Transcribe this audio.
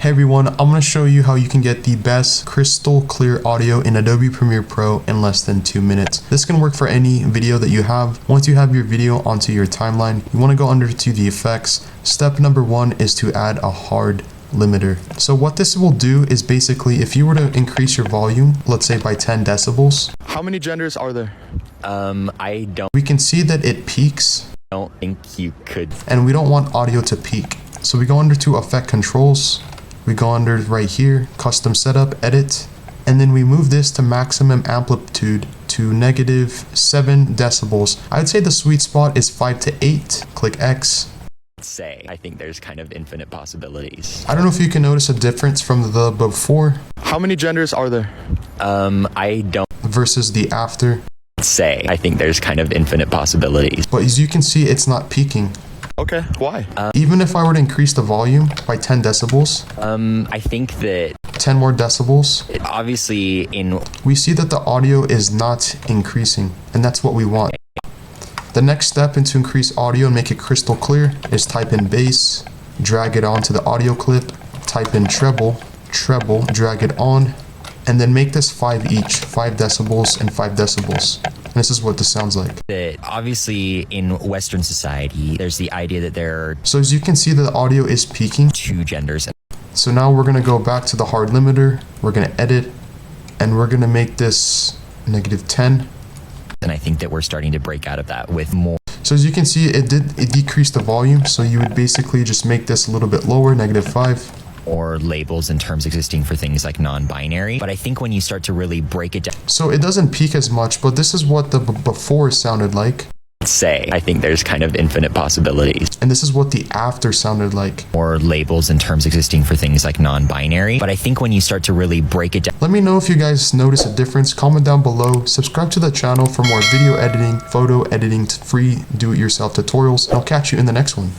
Hey everyone, I'm going to show you how you can get the best crystal clear audio in Adobe Premiere Pro in less than 2 minutes. This can work for any video that you have. Once you have your video onto your timeline, you want to go under to the effects. Step number 1 is to add a hard limiter. So what this will do is basically if you were to increase your volume, let's say by 10 decibels. How many genders are there? We can see that it peaks. I don't think you could. And we don't want audio to peak. So we go under to effect controls. We go under right here, custom setup, edit, and then we move this to maximum amplitude to -7 decibels. I'd say the sweet spot is 5 to 8. Click X. I think there's kind of infinite possibilities. I don't know if you can notice a difference from the before. How many genders are there? I don't versus the after. I think there's kind of infinite possibilities. But as you can see, it's not peaking. Okay, why? Even if I were to increase the volume by 10 decibels, I think that 10 more decibels, obviously we see that the audio is not increasing, and that's what we want. The next step into increase audio and make it crystal clear is type in bass, drag it onto the audio clip, type in treble, drag it on, and then make this 5 each, 5 decibels and 5 decibels. And this is what this sounds like. That obviously in Western society, there's the idea that there are so as you can see, the audio is peaking. 2 genders. So now we're gonna go back to the hard limiter. We're gonna edit, and we're gonna make this -10. And I think that we're starting to break out of that with more. So as you can see, it decreased the volume. So you would basically just make this a little bit lower, -5. Or labels and terms existing for things like non-binary. But I think when you start to really break it down. So it doesn't peak as much, but this is what the before sounded like. I think there's kind of infinite possibilities. And this is what the after sounded like. Or labels and terms existing for things like non-binary. But I think when you start to really break it down. Let me know if you guys notice a difference. Comment down below. Subscribe to the channel for more video editing, photo editing, free do-it-yourself tutorials. And I'll catch you in the next one.